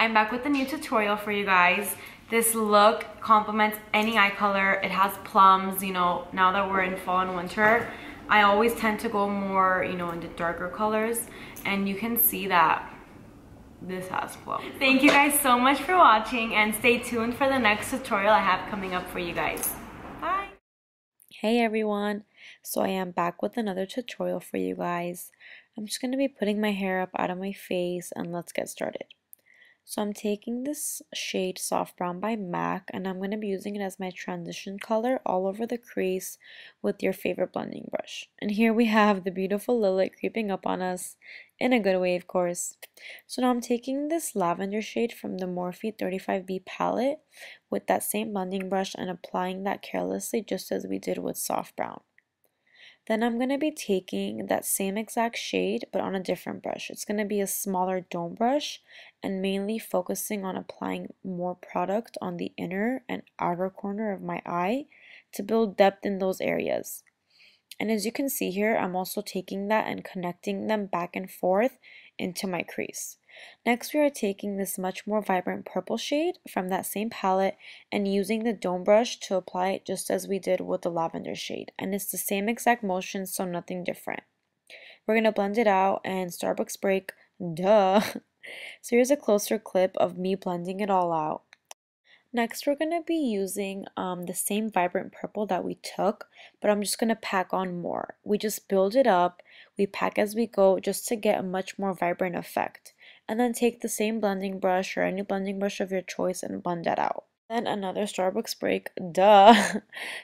I'm back with a new tutorial for you guys. This look complements any eye color. It has plums, you know, now that we're in fall and winter, I always tend to go more, you know, into darker colors, and you can see that this has plums. Thank you guys so much for watching, and stay tuned for the next tutorial I have coming up for you guys. Bye! Hey everyone! So I am back with another tutorial for you guys. I'm just going to be putting my hair up out of my face, and let's get started. So I'm taking this shade Soft Brown by MAC, and I'm going to be using it as my transition color all over the crease with your favorite blending brush. And here we have the beautiful Lilith creeping up on us, in a good way of course. So now I'm taking this lavender shade from the Morphe 35B palette with that same blending brush and applying that carelessly just as we did with Soft Brown. Then I'm going to be taking that same exact shade but on a different brush. It's going to be a smaller dome brush and mainly focusing on applying more product on the inner and outer corner of my eye to build depth in those areas. And as you can see here, I'm also taking that and connecting them back and forth into my crease. Next, we are taking this much more vibrant purple shade from that same palette and using the dome brush to apply it just as we did with the lavender shade. And it's the same exact motion, so nothing different. We're going to blend it out and Starbucks break, duh! So here's a closer clip of me blending it all out. Next, we're going to be using the same vibrant purple that we took, but I'm just going to pack on more. We just build it up, we pack as we go just to get a much more vibrant effect. And then take the same blending brush or any blending brush of your choice and blend that out. Then another Starbucks break, duh!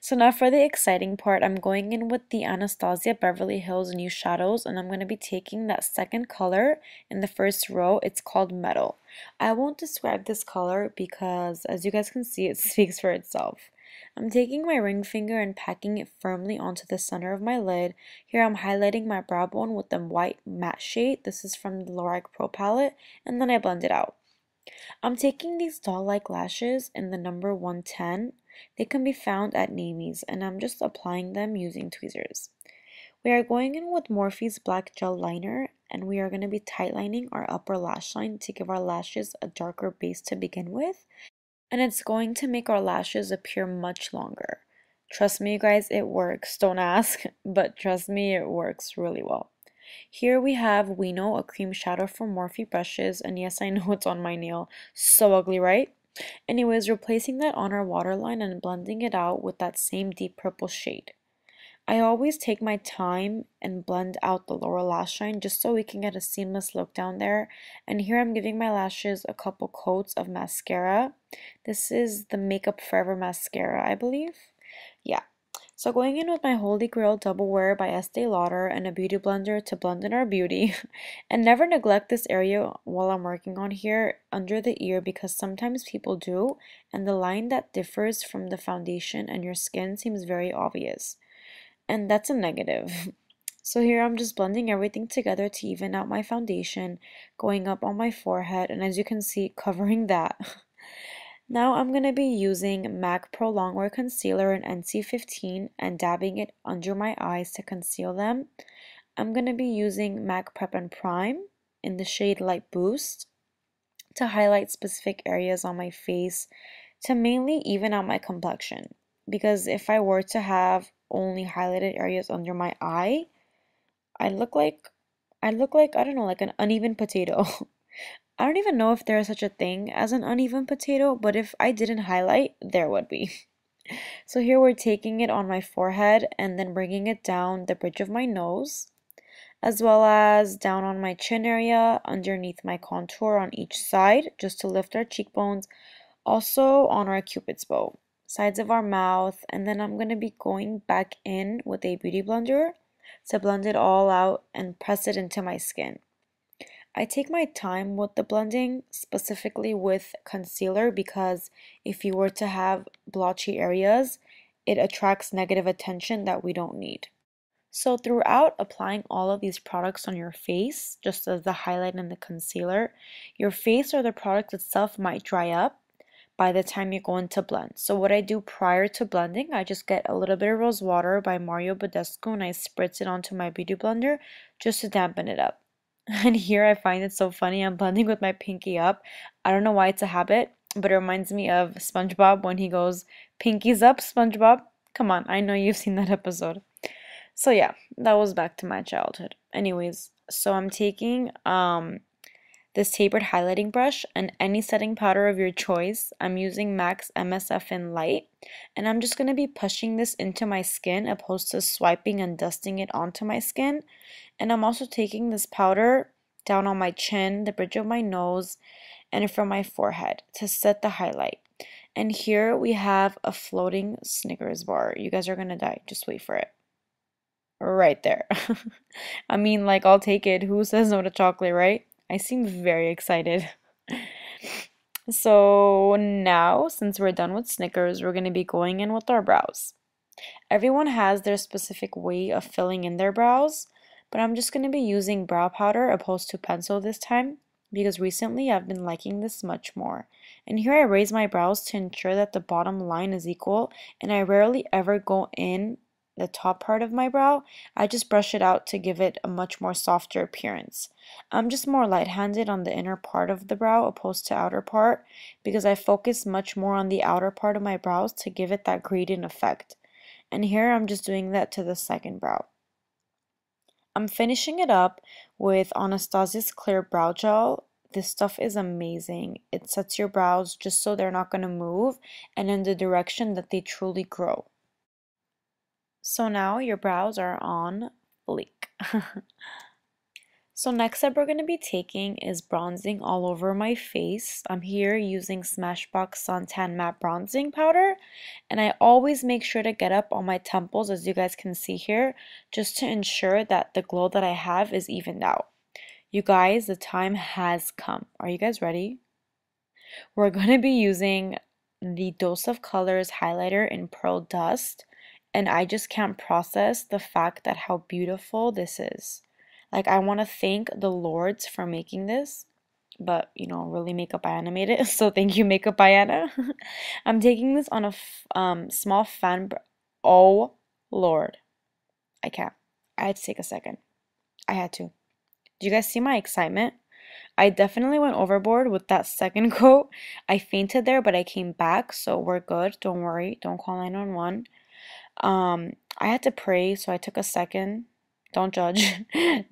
So now for the exciting part, I'm going in with the Anastasia Beverly Hills New Shadows, and I'm going to be taking that second color in the first row. It's called Metal. I won't describe this color because, as you guys can see, it speaks for itself. I'm taking my ring finger and packing it firmly onto the center of my lid. Here I'm highlighting my brow bone with the white matte shade. This is from the Lorac Pro Palette, and then I blend it out. I'm taking these doll-like lashes in the number 110. They can be found at Namie's, and I'm just applying them using tweezers. We are going in with Morphe's black gel liner, and we are going to be tightlining our upper lash line to give our lashes a darker base to begin with. And it's going to make our lashes appear much longer. Trust me, you guys, it works. Don't ask, but trust me, it works really well. Here we have Wino, a cream shadow from Morphe brushes, and yes, I know it's on my nail. So ugly, right? Anyways, we're placing that on our waterline and blending it out with that same deep purple shade. I always take my time and blend out the lower lash line just so we can get a seamless look down there. And here I'm giving my lashes a couple coats of mascara. This is the Makeup Forever mascara, I believe. Yeah. So going in with my Holy Grail Double Wear by Estee Lauder and a beauty blender to blend in our beauty. And never neglect this area while I'm working on here under the ear because sometimes people do, and the line that differs from the foundation and your skin seems very obvious. And that's a negative. So here I'm just blending everything together to even out my foundation, going up on my forehead, and as you can see, covering that. Now I'm going to be using MAC Pro Longwear Concealer in NC15 and dabbing it under my eyes to conceal them. I'm going to be using MAC Prep and Prime in the shade Light Boost to highlight specific areas on my face to mainly even out my complexion. Because if I were to have only highlighted areas under my eye, I'd look like, I don't know, like an uneven potato. I don't even know if there is such a thing as an uneven potato, but if I didn't highlight, there would be. So here we're taking it on my forehead and then bringing it down the bridge of my nose, as well as down on my chin area, underneath my contour on each side, just to lift our cheekbones, also on our cupid's bow, sides of our mouth, and then I'm going to be going back in with a beauty blender to blend it all out and press it into my skin. I take my time with the blending, specifically with concealer, because if you were to have blotchy areas, it attracts negative attention that we don't need. So throughout applying all of these products on your face, just as the highlight and the concealer, your face or the product itself might dry up by the time you go into blend. So what I do prior to blending, I just get a little bit of rose water by Badescu and I spritz it onto my beauty blender just to dampen it up. And here I find it so funny. I'm blending with my pinky up. I don't know why it's a habit, but it reminds me of SpongeBob when he goes, "Pinkies up, SpongeBob." Come on, I know you've seen that episode. So yeah, that was back to my childhood. Anyways, so I'm taking this tapered highlighting brush and any setting powder of your choice. I'm using MAC's MSF in Light, and I'm just going to be pushing this into my skin opposed to swiping and dusting it onto my skin. And I'm also taking this powder down on my chin, the bridge of my nose, and from my forehead to set the highlight. And here we have a floating Snickers bar. You guys are going to die. Just wait for it. Right there. I mean, like, I'll take it. Who says no to chocolate, right? I seem very excited. So now, since we're done with Snickers, we're going to be going in with our brows. Everyone has their specific way of filling in their brows, but I'm just going to be using brow powder opposed to pencil this time because recently I've been liking this much more. And here I raise my brows to ensure that the bottom line is equal, and I rarely ever go in the top part of my brow. I just brush it out to give it a much more softer appearance. I'm just more light-handed on the inner part of the brow opposed to outer part because I focus much more on the outer part of my brows to give it that gradient effect. And here I'm just doing that to the second brow. I'm finishing it up with Anastasia's clear brow gel. This stuff is amazing. It sets your brows just so they're not going to move and in the direction that they truly grow. So now your brows are on fleek. So next step we're going to be taking is bronzing all over my face. I'm here using Smashbox Suntan Matte Bronzing Powder, and I always make sure to get up on my temples, as you guys can see here, just to ensure that the glow that I have is evened out. You guys, the time has come. Are you guys ready? We're going to be using the Dose of Colors highlighter in Pearl Dust. And I just can't process the fact that how beautiful this is. Like, I want to thank the Lords for making this, but you know, really Makeup by Anna made it, so thank you, Makeup by Anna. I'm taking this on a small fan. Oh Lord, I can't. I had to take a second. I had to. Do you guys see my excitement? I definitely went overboard with that second coat. I fainted there, but I came back, so we're good. Don't worry. Don't call 911. I had to pray, so I took a second. Don't judge.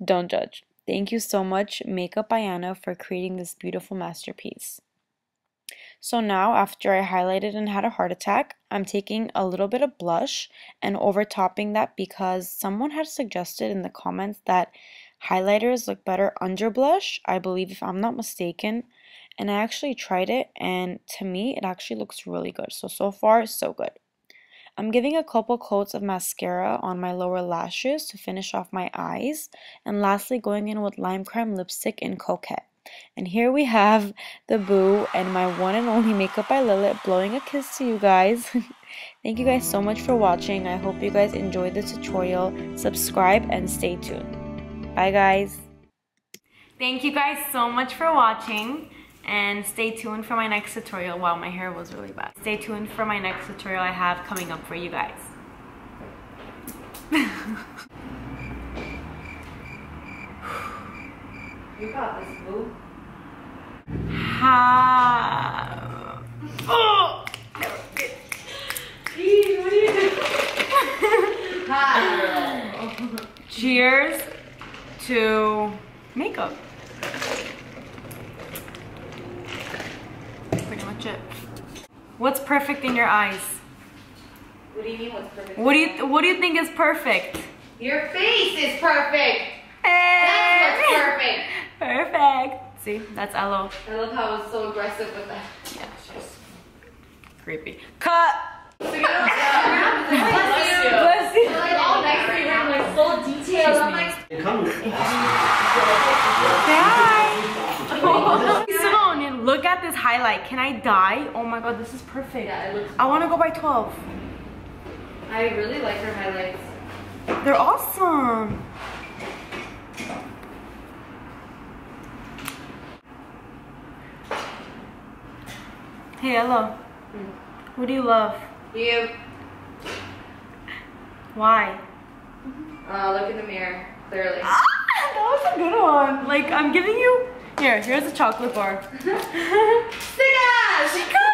Don't judge. Thank you so much, Makeup by Anna, for creating this beautiful masterpiece. So now, after I highlighted and had a heart attack, I'm taking a little bit of blush and overtopping that because someone had suggested in the comments that highlighters look better under blush, I believe, if I'm not mistaken. And I actually tried it, and to me, it actually looks really good. So far, so good. I'm giving a couple coats of mascara on my lower lashes to finish off my eyes, and lastly going in with Lime Crime lipstick in Coquette. And here we have the Boo and my one and only Makeup by Lilith blowing a kiss to you guys. Thank you guys so much for watching. I hope you guys enjoyed the tutorial. Subscribe and stay tuned. Bye guys. Thank you guys so much for watching. And stay tuned for my next tutorial. Wow, my hair was really bad. Stay tuned for my next tutorial I have coming up for you guys. You got this, Boo. Ha. Oh. Jeez, what are you doing? Cheers to makeup. Pretty much it. What's perfect in your eyes? What do you mean what's perfect? What do you think is perfect? Your face is perfect. Hey. That's what's perfect. Perfect. See, that's Elo. I love how it's so aggressive with that. Yeah, she's creepy. Cut. Bless you. Bless you. Like all next to you, like full detail. I'm like, Bye. Simone, look at this highlight. Can I die? Oh my god, this is perfect. yeah, it looks. I want to go by 12. I really like her highlights. They're awesome. Hey, hello. Who do you love? You. Why? Look in the mirror, clearly. Ah, That was a good one. Like, I'm giving you... Here's a chocolate bar. Stick us!